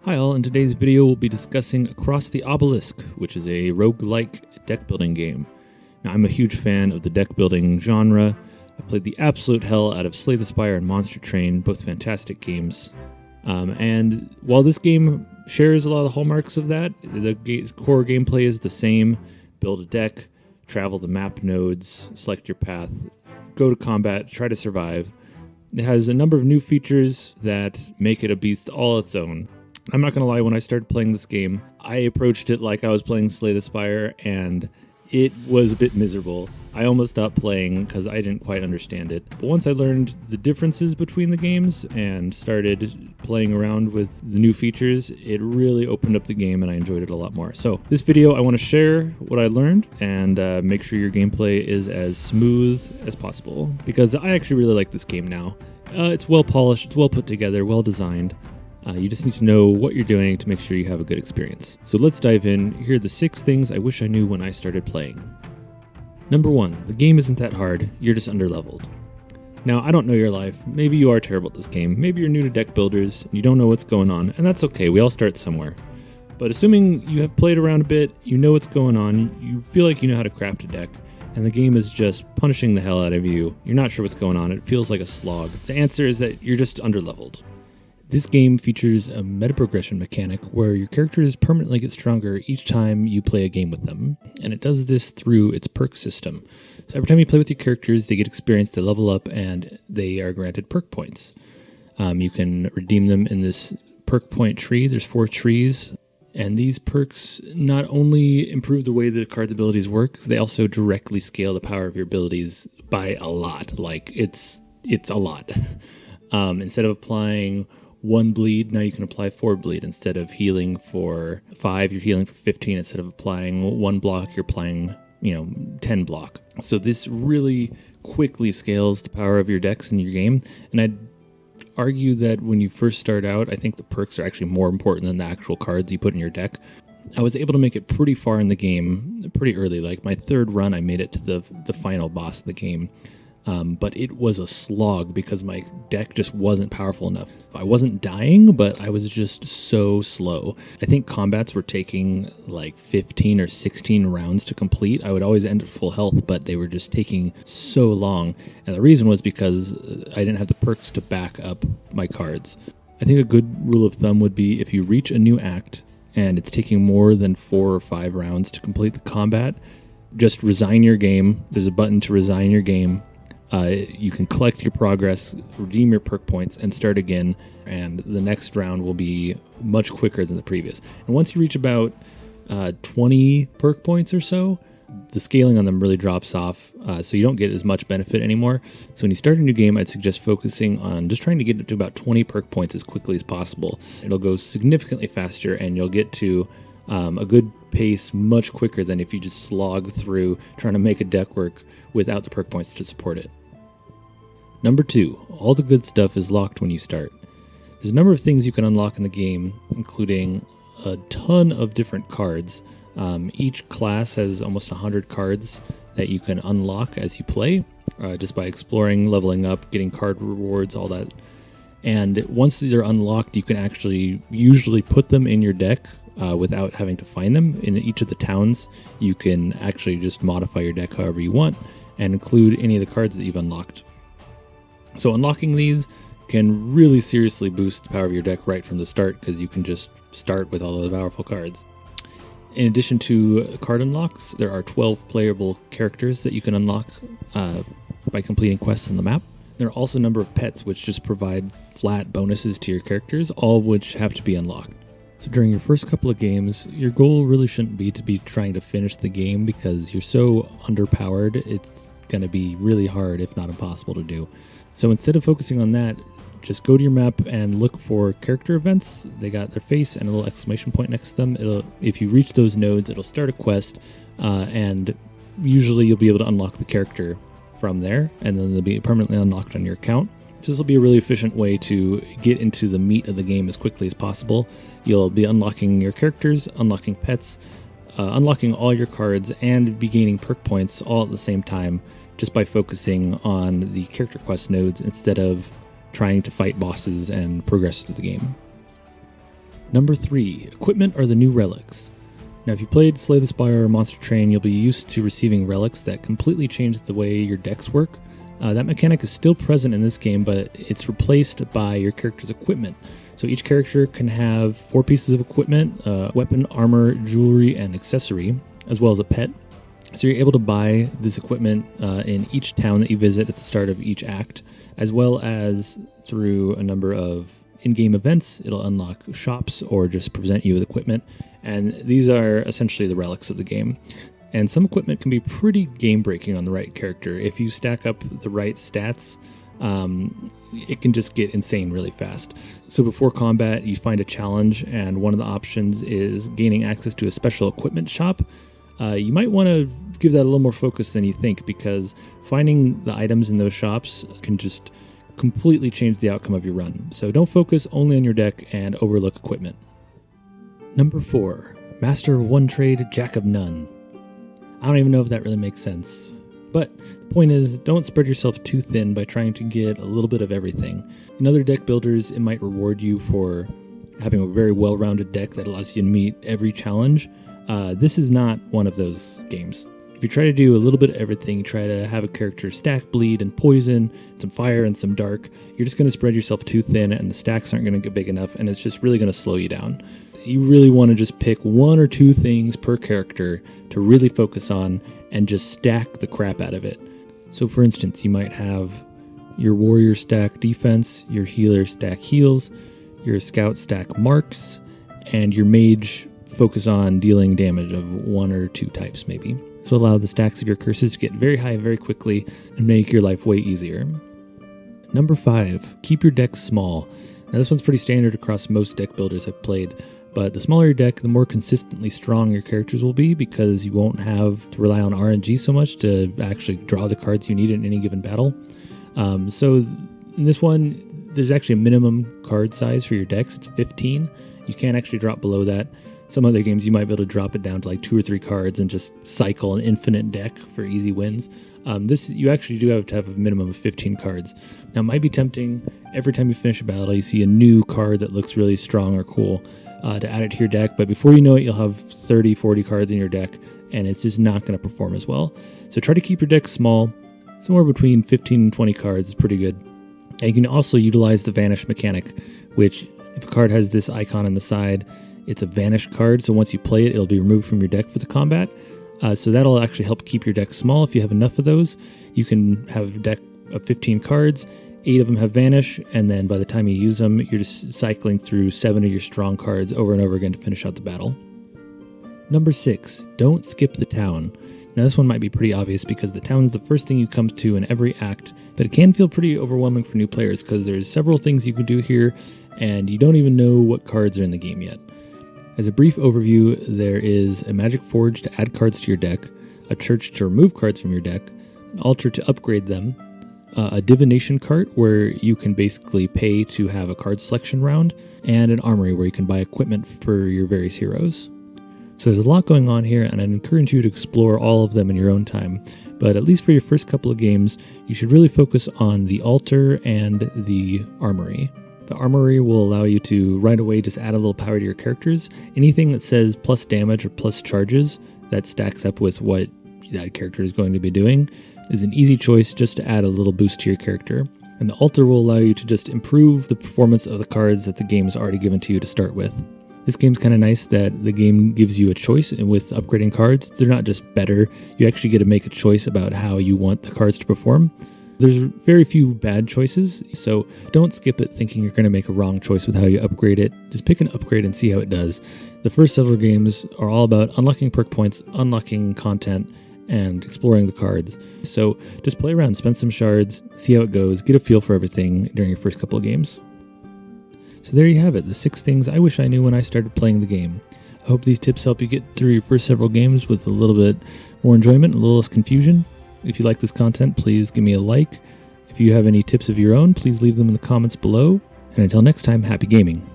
Hi all, in today's video we'll be discussing Across the Obelisk, which is a roguelike deck building game. Now I'm a huge fan of the deck building genre. I played the absolute hell out of Slay the Spire and Monster Train, both fantastic games. And while this game shares a lot of the hallmarks of that, the core gameplay is the same. Build a deck, travel the map nodes, select your path, go to combat, try to survive. It has a number of new features that make it a beast all its own. I'm not going to lie, when I started playing this game, I approached it like I was playing Slay the Spire, and it was a bit miserable. I almost stopped playing because I didn't quite understand it. But once I learned the differences between the games and started playing around with the new features, it really opened up the game and I enjoyed it a lot more. So this video, I want to share what I learned and make sure your gameplay is as smooth as possible, because I actually really like this game now. It's well polished, it's well put together, well designed. You just need to know what you're doing to make sure you have a good experience. So let's dive in. Here are the 6 things I wish I knew when I started playing. Number 1, the game isn't that hard, you're just underleveled. Now, I don't know your life. Maybe you are terrible at this game. Maybe you're new to deck builders, and you don't know what's going on, and that's okay, we all start somewhere. But assuming you have played around a bit, you know what's going on, you feel like you know how to craft a deck, and the game is just punishing the hell out of you, you're not sure what's going on, it feels like a slog. The answer is that you're just underleveled. This game features a meta progression mechanic where your characters permanently get stronger each time you play a game with them, and it does this through its perk system. So every time you play with your characters, they get experience, they level up, and they are granted perk points. You can redeem them in this perk point tree. There's 4 trees, and these perks not only improve the way that a card's abilities work, they also directly scale the power of your abilities by a lot. Like, it's a lot. Instead of applying 1 bleed, now you can apply 4 bleed. Instead of healing for 5, you're healing for 15. Instead of applying 1 block, you're applying 10 block. So this really quickly scales the power of your decks in your game. And I'd argue that when you first start out, I think the perks are actually more important than the actual cards you put in your deck. I was able to make it pretty far in the game pretty early. Like my 3rd run, I made it to the final boss of the game. But it was a slog because my deck just wasn't powerful enough. I wasn't dying, but I was just so slow. I think combats were taking like 15 or 16 rounds to complete. I would always end at full health, but they were just taking so long. And the reason was because I didn't have the perks to back up my cards. I think a good rule of thumb would be if you reach a new act and it's taking more than 4 or 5 rounds to complete the combat, just resign your game. There's a button to resign your game. You can collect your progress, redeem your perk points, and start again, and the next round will be much quicker than the previous. And once you reach about 20 perk points or so, the scaling on them really drops off, so you don't get as much benefit anymore. So when you start a new game, I'd suggest focusing on just trying to get to about 20 perk points as quickly as possible. It'll go significantly faster, and you'll get to a good pace much quicker than if you just slog through trying to make a deck work without the perk points to support it. Number 2, all the good stuff is locked when you start. There's a number of things you can unlock in the game, including a ton of different cards. Each class has almost 100 cards that you can unlock as you play, just by exploring, leveling up, getting card rewards, all that. And once they're unlocked, you can actually usually put them in your deck without having to find them. In each of the towns, you can actually just modify your deck however you want and include any of the cards that you've unlocked. So unlocking these can really seriously boost the power of your deck right from the start, because you can just start with all those powerful cards. In addition to card unlocks, there are 12 playable characters that you can unlock by completing quests on the map. There are also a number of pets which just provide flat bonuses to your characters, all of which have to be unlocked. So during your first couple of games, your goal really shouldn't be to be trying to finish the game, because you're so underpowered, it's going to be really hard, if not impossible, to do. So instead of focusing on that, just go to your map and look for character events. They got their face and a little exclamation point next to them. If you reach those nodes, it'll start a quest, and usually you'll be able to unlock the character from there, and then they'll be permanently unlocked on your account. So this will be a really efficient way to get into the meat of the game as quickly as possible. You'll be unlocking your characters, unlocking pets, unlocking all your cards, and be gaining perk points all at the same time, just by focusing on the character quest nodes instead of trying to fight bosses and progress through the game. Number 3, equipment are the new relics. Now, if you played Slay the Spire or Monster Train, you'll be used to receiving relics that completely change the way your decks work. That mechanic is still present in this game, but it's replaced by your character's equipment. So each character can have 4 pieces of equipment, weapon, armor, jewelry, and accessory, as well as a pet. So you're able to buy this equipment in each town that you visit at the start of each act, as well as through a number of in-game events. It'll unlock shops or just present you with equipment, and these are essentially the relics of the game. And some equipment can be pretty game-breaking on the right character. If you stack up the right stats, it can just get insane really fast. So before combat, you find a challenge, and one of the options is gaining access to a special equipment shop. You might want to give that a little more focus than you think, because finding the items in those shops can just completely change the outcome of your run. So don't focus only on your deck and overlook equipment. Number 4, Master of One Trade, Jack of None. I don't even know if that really makes sense. But the point is, don't spread yourself too thin by trying to get a little bit of everything. In other deck builders, it might reward you for having a very well-rounded deck that allows you to meet every challenge. This is not one of those games. If you try to do a little bit of everything, you try to have a character stack bleed and poison, some fire and some dark, you're just going to spread yourself too thin, and the stacks aren't going to get big enough, and it's just really going to slow you down. You really want to just pick 1 or 2 things per character to really focus on and just stack the crap out of it. So for instance, you might have your warrior stack defense, your healer stack heals, your scout stack marks, and your mage focus on dealing damage of 1 or 2 types maybe. So allow the stacks of your curses to get very high very quickly and make your life way easier. Number 5, keep your deck small. Now this one's pretty standard across most deck builders I've played, but the smaller your deck, the more consistently strong your characters will be, because you won't have to rely on RNG so much to actually draw the cards you need in any given battle. So in this one, there's actually a minimum card size for your decks. It's 15. You can't actually drop below that. Some other games you might be able to drop it down to like 2 or 3 cards and just cycle an infinite deck for easy wins. This, you actually do have to have a minimum of 15 cards. Now it might be tempting, every time you finish a battle you see a new card that looks really strong or cool, to add it to your deck, but before you know it, you'll have 30, 40 cards in your deck, and it's just not going to perform as well. So try to keep your deck small. Somewhere between 15 and 20 cards is pretty good. And you can also utilize the vanish mechanic, which if a card has this icon on the side, it's a vanish card, so once you play it, it'll be removed from your deck for the combat. So that'll actually help keep your deck small. If you have enough of those, you can have a deck of 15 cards, 8 of them have vanish, and then by the time you use them, you're just cycling through 7 of your strong cards over and over again to finish out the battle. Number 6, don't skip the town. Now this one might be pretty obvious because the town is the first thing you come to in every act, but it can feel pretty overwhelming for new players because there's several things you can do here, and you don't even know what cards are in the game yet. As a brief overview, there is a magic forge to add cards to your deck, a church to remove cards from your deck, an altar to upgrade them, a divination cart where you can basically pay to have a card selection round, and an armory where you can buy equipment for your various heroes. So there's a lot going on here, and I'd encourage you to explore all of them in your own time, but at least for your first couple of games, you should really focus on the altar and the armory. The armory will allow you to right away just add a little power to your characters. Anything that says plus damage or plus charges that stacks up with what that character is going to be doing is an easy choice just to add a little boost to your character. And the altar will allow you to just improve the performance of the cards that the game has already given to you to start with. This game's kind of nice that the game gives you a choice, and with upgrading cards, they're not just better, you actually get to make a choice about how you want the cards to perform. There's very few bad choices, so don't skip it thinking you're going to make a wrong choice with how you upgrade it. Just pick an upgrade and see how it does. The first several games are all about unlocking perk points, unlocking content, and exploring the cards. So just play around, spend some shards, see how it goes, get a feel for everything during your first couple of games. So there you have it, the 6 things I wish I knew when I started playing the game. I hope these tips help you get through your first several games with a little bit more enjoyment, a little less confusion. If you like this content, please give me a like. If you have any tips of your own, please leave them in the comments below. And until next time, happy gaming.